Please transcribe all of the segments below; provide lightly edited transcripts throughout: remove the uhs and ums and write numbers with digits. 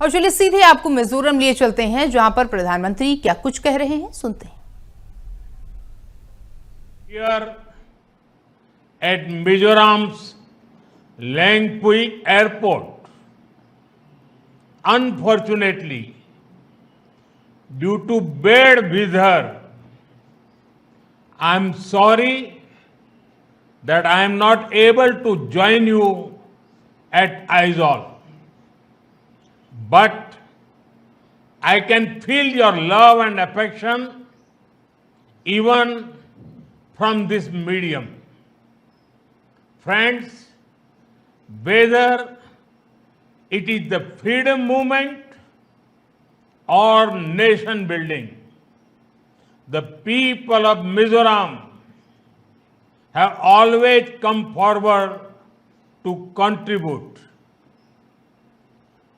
और चलिए सीधे आपको मिजोरम लिए चलते हैं, जहां पर प्रधानमंत्री क्या कुछ कह रहे हैं, सुनते हैं। Here at Mizoram's Langpui Airport, unfortunately, due to bad weather, I am sorry that I am not able to join you at Aizawl. But I can feel your love and affection even from this medium. Friends, whether it is the freedom movement or nation building, the people of Mizoram have always come forward to contribute.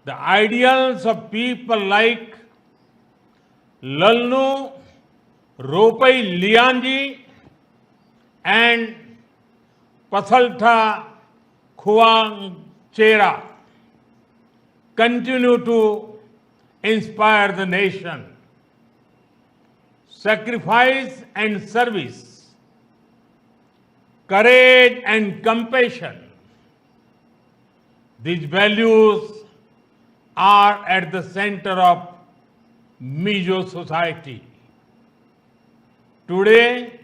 The ideals of people like Lalnu Ropai Lianji and Pathaltha Khuangchera continue to inspire the nation. Sacrifice and service, courage and compassion, these values are at the center of Mizo society. Today,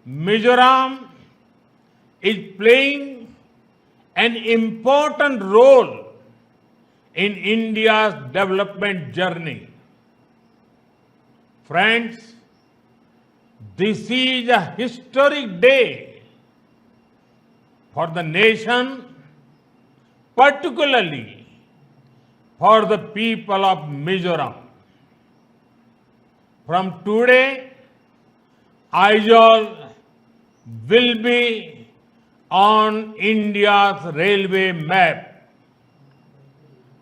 Mizoram is playing an important role in India's development journey. Friends, this is a historic day for the nation, particularly for the people of Mizoram. From today, Aizawl will be on India's railway map.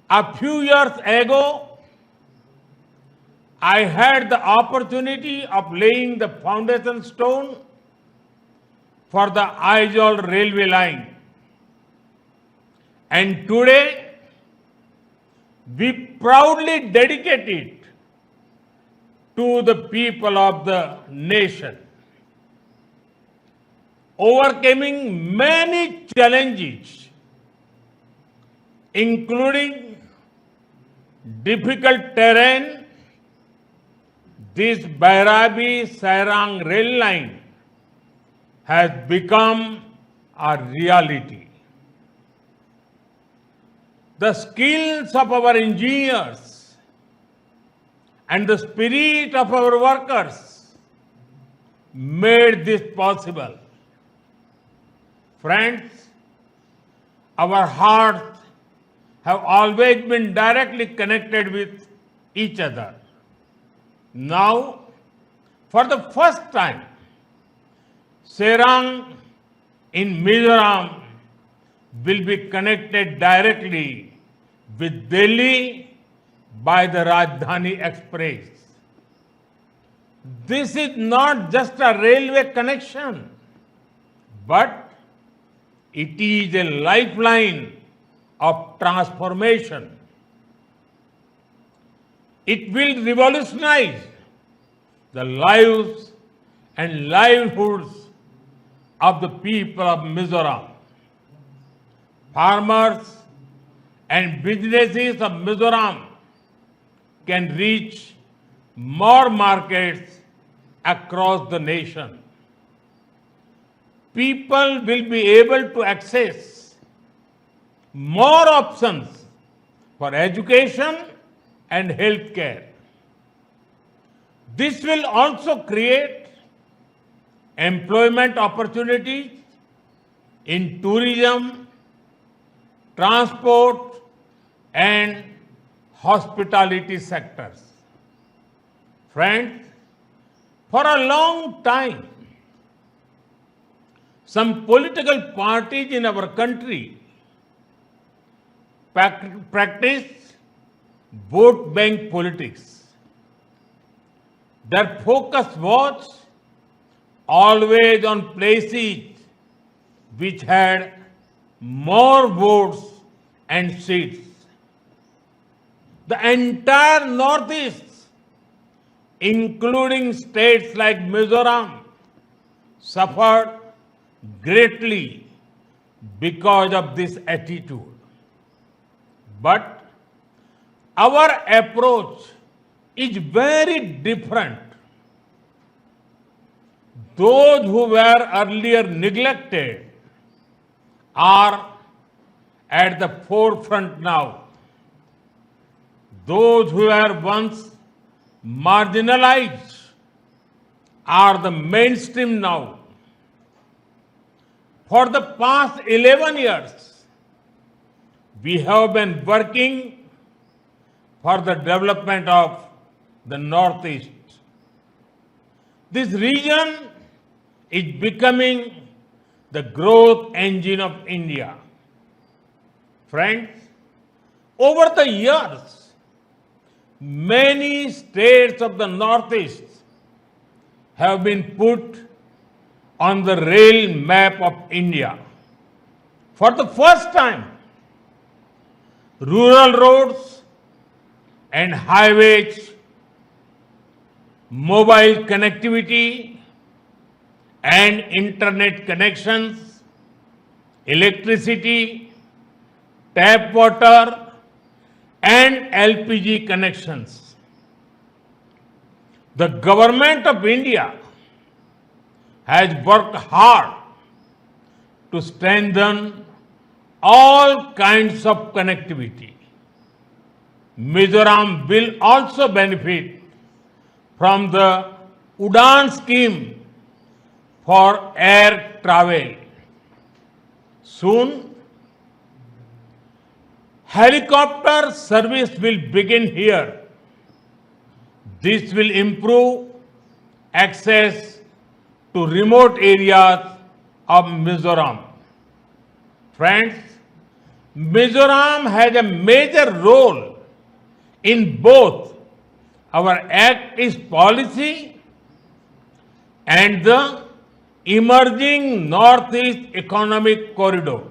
A few years ago, I had the opportunity of laying the foundation stone for the Aizawl railway line. And today, we proudly dedicate it to the people of the nation. Overcoming many challenges, including difficult terrain, this Bairabi-Sairang rail line has become a reality. The skills of our engineers and the spirit of our workers made this possible. Friends, our hearts have always been directly connected with each other. Now, for the first time, Serang in Mizoram will be connected directly with Delhi by the Rajdhani Express. This is not just a railway connection, but it is a lifeline of transformation. It will revolutionize the lives and livelihoods of the people of Mizoram. Farmers and businesses of Mizoram can reach more markets across the nation. People will be able to access more options for education and healthcare. This will also create employment opportunities in tourism, transport, and hospitality sectors. Friends, for a long time, some political parties in our country practice vote bank politics. Their focus was always on places which had more votes and seats. the entire Northeast, including states like Mizoram, suffered greatly because of this attitude. But our approach is very different. Those who were earlier neglected are at the forefront now. Those who were once marginalized are the mainstream now. For the past 11 years, we have been working for the development of the Northeast. This region is becoming the growth engine of India. Friends, over the years, many states of the Northeast have been put on the rail map of India. For the first time, rural roads and highways, mobile connectivity and internet connections, electricity, tap water and LPG connections. The government of India has worked hard to strengthen all kinds of connectivity. Mizoram will also benefit from the UDAN scheme for air travel. Soon, helicopter service will begin here. This will improve access to remote areas of Mizoram. Friends, Mizoram has a major role in both our Act East policy and the emerging Northeast Economic Corridor.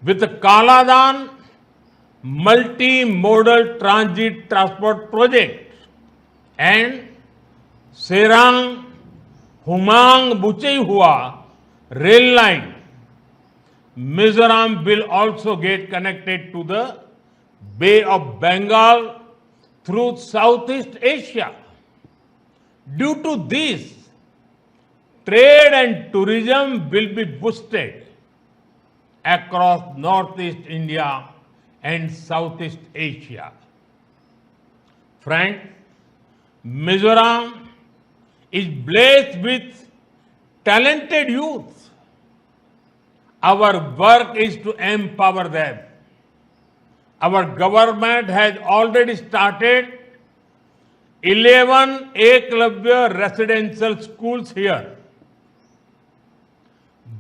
With the Kaladan multimodal transit transport project and Serang Humang Buchehua rail line, Mizoram will also get connected to the Bay of Bengal through Southeast Asia. Due to this, trade and tourism will be boosted across Northeast India and Southeast Asia. Friends, Mizoram is blessed with talented youth. Our work is to empower them. Our government has already started 11 Eklavya residential schools here.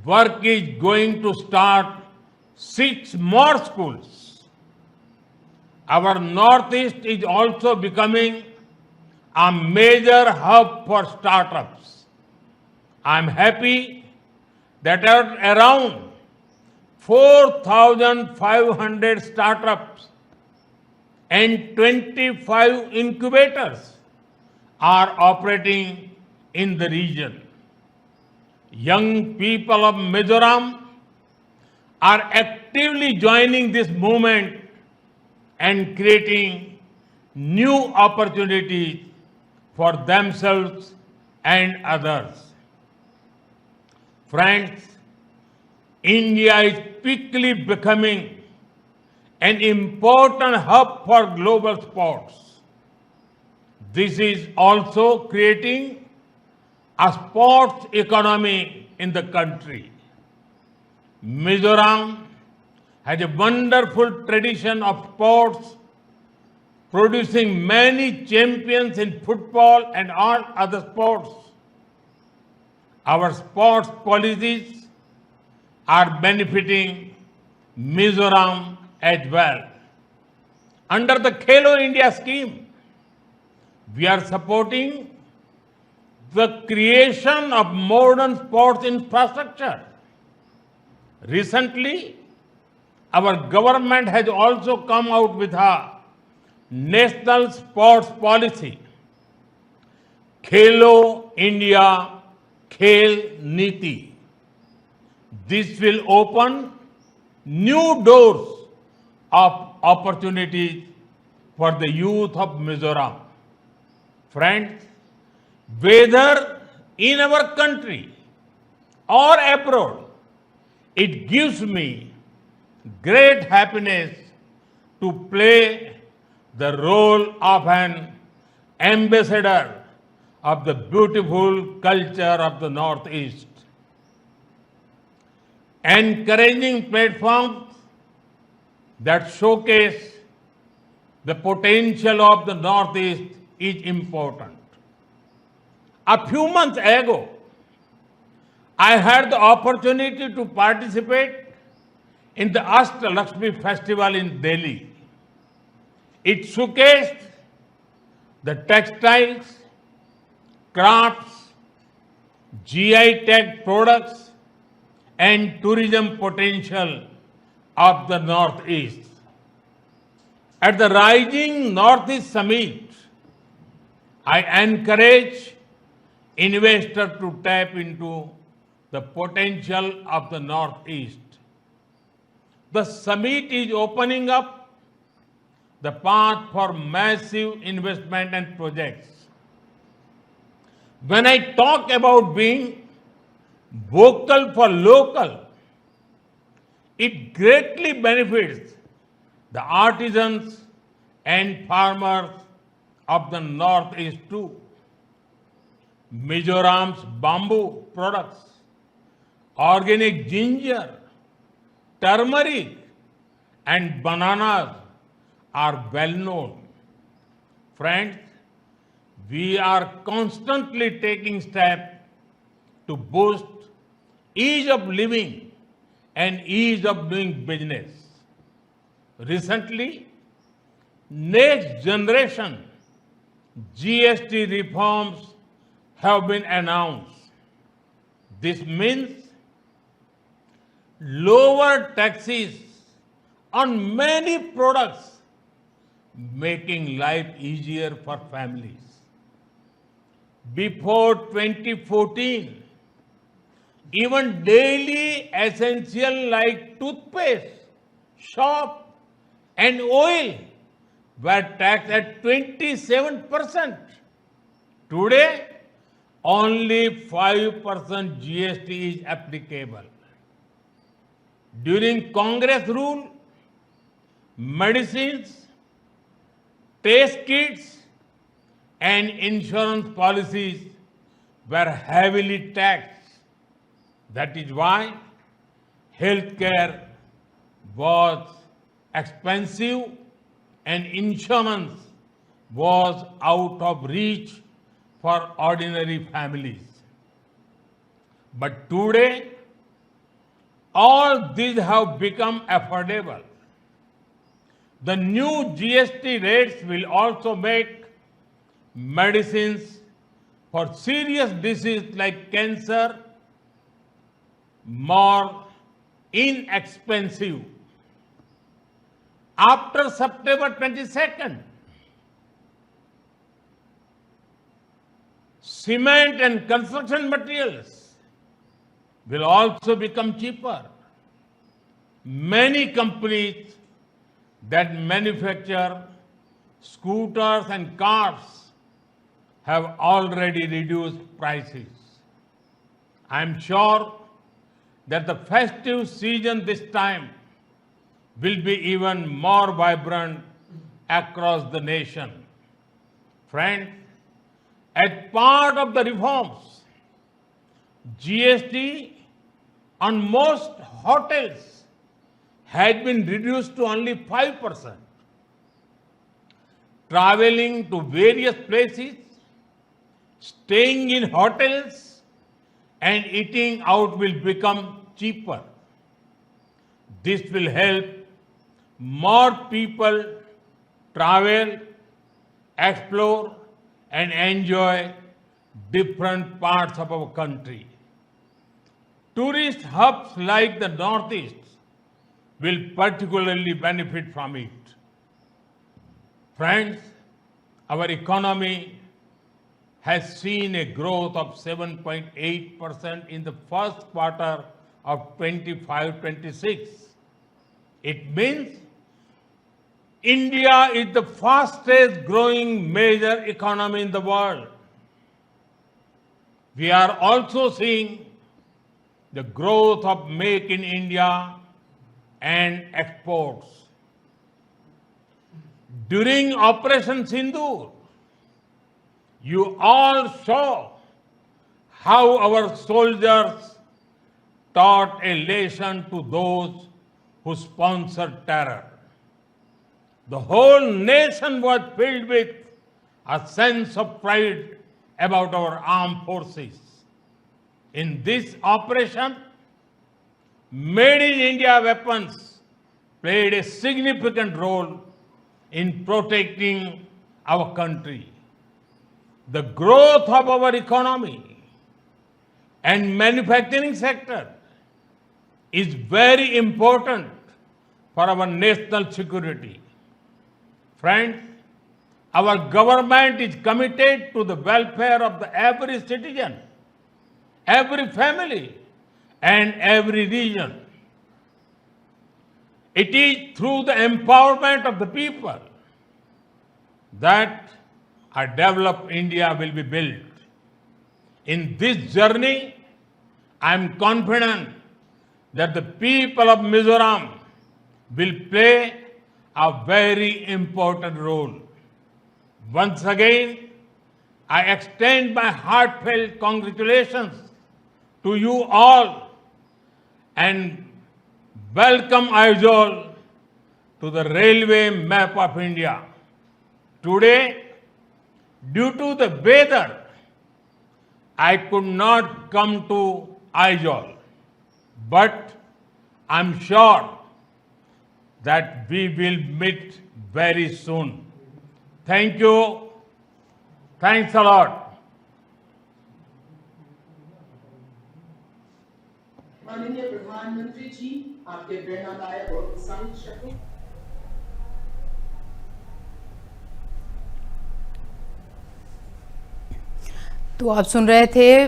Work is going to start 6 more schools. Our Northeast is also becoming a major hub for startups. I am happy that around 4,500 startups and 25 incubators are operating in the region. Young people of Mizoram are actively joining this movement and creating new opportunities for themselves and others. Friends, India is quickly becoming an important hub for global sports. This is also creating a sports economy in the country. Mizoram has a wonderful tradition of sports, producing many champions in football and all other sports. Our sports policies are benefiting Mizoram as well. Under the Khelo India scheme, we are supporting the creation of modern sports infrastructure. Recently, our government has also come out with a National Sports Policy, Khelo India Khel Niti. This will open new doors of opportunities for the youth of Mizoram. Friends, whether in our country or abroad, it gives me great happiness to play the role of an ambassador of the beautiful culture of the Northeast. Encouraging platforms that showcase the potential of the Northeast is important. A few months ago, I had the opportunity to participate in the Ashtalakshmi festival in Delhi. It showcased the textiles, crafts, GI tag products, and tourism potential of the Northeast. At the Rising Northeast Summit, I encourage investors to tap into the potential of the Northeast. The summit is opening up the path for massive investment and projects. When I talk about being vocal for local, it greatly benefits the artisans and farmers of the Northeast too. Mizoram's bamboo products, organic ginger, turmeric, and bananas are well known. Friends, we are constantly taking steps to boost ease of living and ease of doing business. Recently, next generation GST reforms have been announced. This means lower taxes on many products, making life easier for families. Before 2014, even daily essential like toothpaste, soap, and oil were taxed at 27%. Today, only 5% GST is applicable. During Congress rule, medicines, test kits, and insurance policies were heavily taxed. That is why healthcare was expensive and insurance was out of reach for ordinary families. But today, all these have become affordable. The new GST rates will also make medicines for serious diseases like cancer more inexpensive. After September 22nd, cement and construction materials will also become cheaper. Many companies that manufacture scooters and cars have already reduced prices. I am sure that the festive season this time will be even more vibrant across the nation. Friends, as part of the reforms, GST on most hotels had been reduced to only 5%. Traveling to various places, staying in hotels, and eating out will become cheaper. This will help more people travel, explore, and enjoy different parts of our country. Tourist hubs like the Northeast will particularly benefit from it. Friends, our economy has seen a growth of 7.8% in the first quarter of 25-26. It means India is the fastest growing major economy in the world. We are also seeing the growth of Make in India and exports. During Operation Sindoor, you all saw how our soldiers taught a lesson to those who sponsored terror. The whole nation was filled with a sense of pride about our armed forces. In this operation, Made in India weapons played a significant role in protecting our country. The growth of our economy and manufacturing sector is very important for our national security. Friends, our government is committed to the welfare of every citizen, every family, and every region. It is through the empowerment of the people that a developed India will be built. In this journey, I am confident that the people of Mizoram will play a very important role. Once again, I extend my heartfelt congratulations to you all and welcome Aizawl to the railway map of India. Today, due to the weather, I could not come to Aizawl, but I'm sure that we will meet very soon. Thank you. Thanks a lot. माननीय प्रधानमंत्री जी, आपके प्रेरणादायक और उत्साहित शब्दों। तो आप सुन रहे थे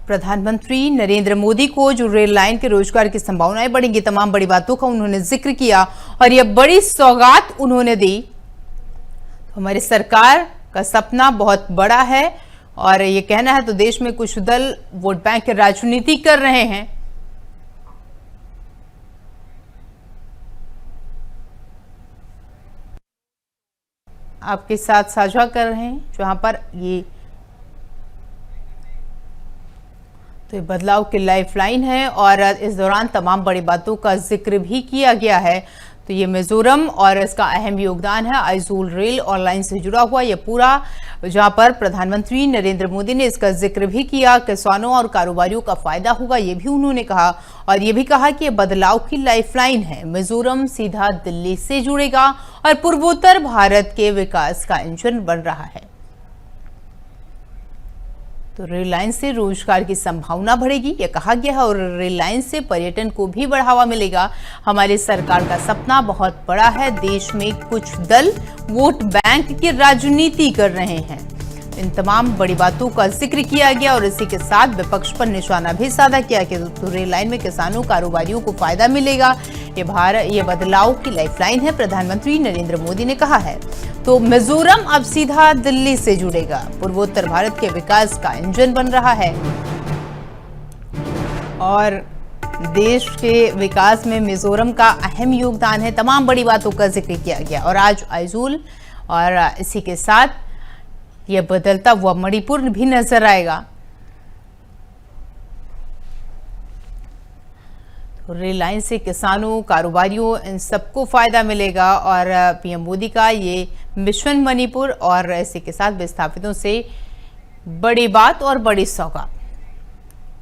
प्रधानमंत्री नरेंद्र मोदी को, जो रेल लाइन के रोजगार की संभावनाएं बढ़ेंगी, तमाम बड़ी बातों का उन्होंने जिक्र किया और यह बड़ी सौगात उन्होंने दी। हमारी सरकार का सपना बहुत बड़ा है और ये कहना है तो देश में कुछ दल वोट बैंक की राजनीति कर रहे हैं। आपके साथ साझा कर रहे हैं जहां पर ये तो ये बदलाव की लाइफलाइन है और इस दौरान तमाम बड़ी बातों का जिक्र भी किया गया है। तो ये मिजोरम और इसका अहम योगदान है आइजोल रेल और लाइन से जुड़ा हुआ ये पूरा, जहां पर प्रधानमंत्री नरेंद्र मोदी ने इसका जिक्र भी किया। किसानों और कारोबारियों का फायदा होगा ये भी उन्होंने कहा और ये भी कहा कि ये बदलाव की लाइफलाइन है। मिजोरम सीधा दिल्ली से जुड़ेगा और पूर्वोत्तर भारत के विकास का इंजन बन रहा है। तो रेल लाइन से रोजगार की संभावना बढ़ेगी यह कहा गया है और रेल लाइन से पर्यटन को भी बढ़ावा मिलेगा। हमारी सरकार का सपना बहुत बड़ा है। देश में कुछ दल वोट बैंक की राजनीति कर रहे हैं। इन तमाम बड़ी बातों का जिक्र किया गया और इसी के साथ विपक्ष पर निशाना भी साधा किया कि तो रेल लाइन में किसानों कारोबारियों को फायदा मिलेगा। ये बदलाव की लाइफलाइन है, प्रधानमंत्री नरेंद्र मोदी ने कहा है। तो मिजोरम अब सीधा दिल्ली से जुड़ेगा, पूर्वोत्तर भारत के विकास का इंजन बन रहा है और देश के विकास में मिजोरम का अहम योगदान है। तमाम बड़ी बातों का जिक्र किया गया और आज आइजोल और इसी के साथ यह बदलता हुआ मणिपुर भी नजर आएगा। रेल लाइन से किसानों कारोबारियों इन सबको फायदा मिलेगा और पीएम मोदी का ये मिशन मणिपुर और इसी के साथ विस्थापितों से बड़ी बात और बड़ी सौगात।